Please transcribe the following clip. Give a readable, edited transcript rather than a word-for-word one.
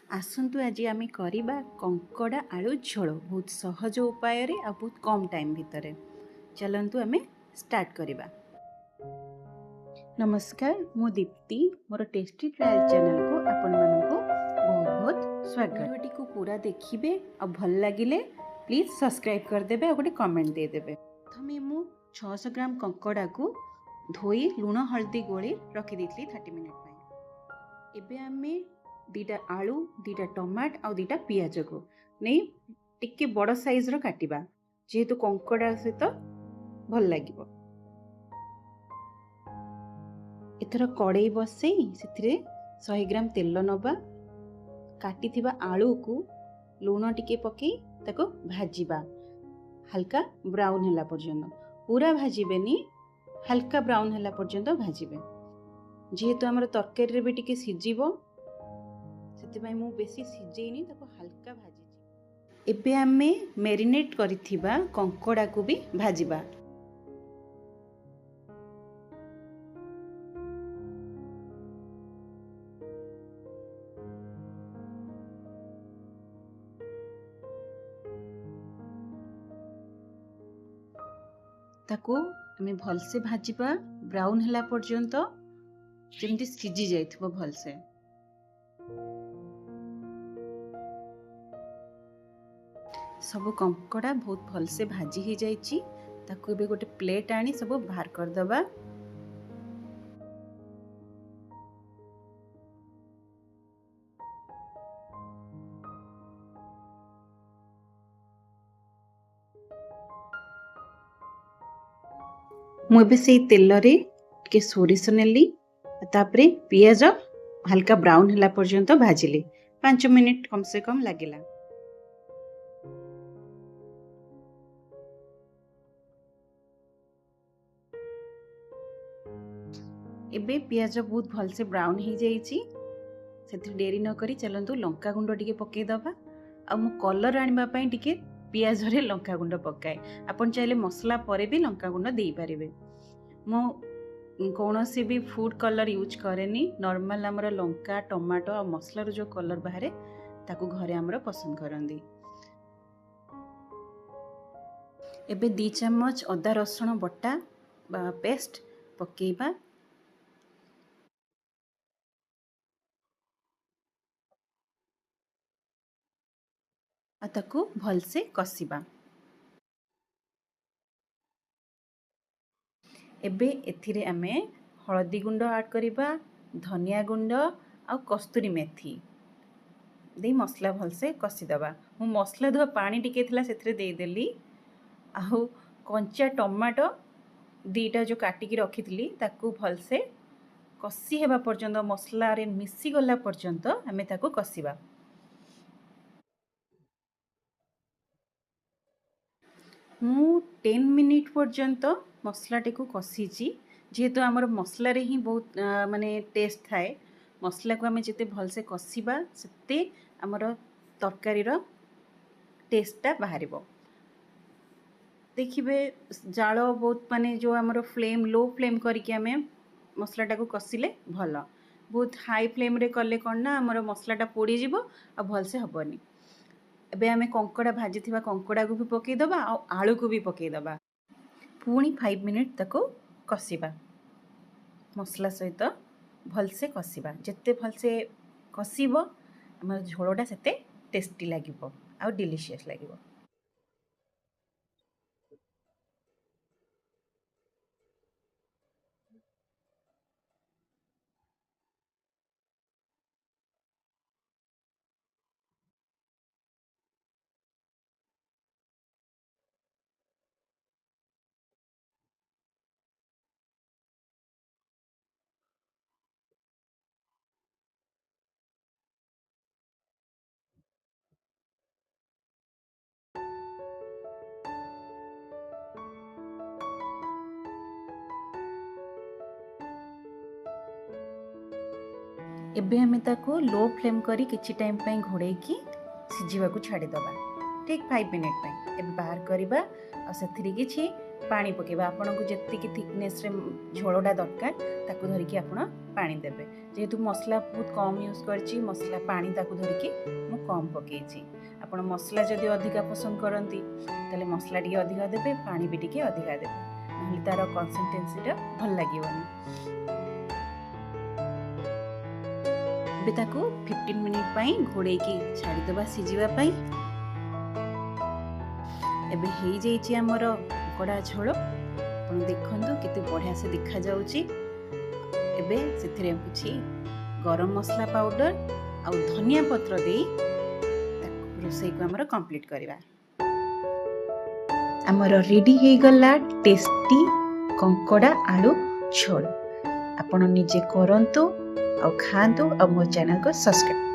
आसतु आज आम करवा कंकड़ा आलू झोल बहुत सहज उपाय आ बहुत कम टाइम भितर चलतु आम स्टार्ट करवा। नमस्कार, मु दीप्ति मोर टेस्टी ट्रायल चैनल को आपण मानक बहुत बहुत स्वागत। वीडियो को पूरा देखिए और भल लगिले प्लीज सब्सक्राइब करदे और गोटे कमेंट देदेवे। प्रथम मु 600 ग्राम कंकड़ा को धोई लुण हल्दी गोली रखी 30 मिनिट। एबे आमे दीटा आलू दीटा टमाट आ दीटा पियाज को नहीं टिके बड़ साइज रो काटिबा जेहेतु कंकड़ा सहित भल लागिबो। एथर कड़ाई बसई से 100 ग्राम तेल नबा काटिथिबा आलू को लुण टिके पकई ताको भाजीबा हल्का ब्राउन होला पर्यंत। पूरा भाजीबेनी, हल्का ब्राउन होला पर्यंत भाजीबे जेहेतु हमर तरकारी रे भी टिके सिजिबो से मु बेसी सिजेनी ताको हल्का भाजी। एबे आमे मैरिनेट करिथिबा कंकड़ा को भी भाजीबा। ताको आमे भलसे भाजीबा ब्राउन होला पर्यंत जेमति सिजी जाइथिबो भलसे। सब कंकड़ा बहुत भलसे भाजी हो जाइए। ताको एबे गोटे प्लेट आनी सब बाहर कर दबा। मु एबे से तेल रे के सोरिष नेली तापरे पियाज हल्का ब्राउन होला पर्यंत भाजिली। 5 मिनिट कम से कम लागिला। एबे पियाज बहुत भल से ब्राउन हो जाइए। से डेरी न करी चलतु लंका गुंड टिके पकई दबा। आ मु कलर आनिबा पई टिके पियाज रे लंका गुंड पकाए। आपन चाहिले मसला परे भी लंका गुंड देई पारिबे। मु कौनसी भी फूड कलर यूज करेनी। नॉर्मल हमर लंका टमाटो और मसला रो जो कलर बाहरे ताकू घरे हमर पसंद करंदी। एबे 2 चम्मच अदा रसुण बटा पेस्ट पकेइबा। ताकू भल से कसिबा। एबे एथिरे आमे हळदी गुंड ऐड करिबा, धनिया गुंड आ कस्तूरी मेथी दे मसला भल से कसिदबा। मु मसला धुआ पानी टिके थिला सेथरे दे देली। आ कंचा टमाटो दीटा जो काटिकी रखिथिली ताकू भल से कसी हेबा पर्यंत मसला रे मिसी गला पर्यंत आमे ताकू कसिबा। मु 10 मिनिट पर्यंत मसला टे को कसीची जेहेतु आमर मसला रे ही बहुत माने टेस्ट थाए। मसला को आमे जेते भल से कसीबा सेते आमर तरकारी रो टेस्टटा बाहरिबो। देखिबे जाल बहुत माने जो आमर फ्लेम लो फ्लेम करके आमे मसलाटा को कसिले भल। बहुत हाई फ्लेम रे कले कौन ना आमर मसलाटा पोड़ी जीवो आ भल से हबनी। एबे आमे कंकड़ा भाजी थिबा कंकड़ा को भी पकई दबा आ आलू को भी पकई दबा। पुणी 5 मिनिट ताको कसिबा मसला सहित भल से कसिबा। जेते भल से कसिबो हमर झोलटा सेते टेस्टी लागिबो आ डिलीशियस लागिबो। एबे हमें ताको लो फ्लेम करी किछि टाइम पई घोड़े की सिझिबा को छाड़ी दबा। ठीक 5 मिनिट पई एबे बाहर करबा आ सेथिरि किछि पानी पकेबा आपनको जेतिकी थिकनेस रे झोलटा दरकार ताकू धरिकी आपण पानी देबे जेहेतु मसला बहुत कम यूज करची मसला पानी ताकू धरिकी मु कम पकेची आपण मसला जदि अधिका पसंद करती ताले मसला टी अधिका देबे पानी भी टी अधिका देबे नहले तार कंसिस्टेंसीटा भल लागिवनी बे ताकू 15 मिनिट पई घोड़ेकी छाड़ी देबा सिजिबा पई एबे हेई जाईची हमर कड़ा झोल आपण देखंतु केते बढ़िया से देखा जाउची एबे सेथिरे कुछि गरम मसला पाउडर आ धनिया पत्र दे रोसई को हमर कंप्लीट करबा हमर रेडी हे गला टेस्टी कंकड़ा आलू झोल आपण निजे करंतु आ खांतु आ मो चैनल को सब्सक्राइब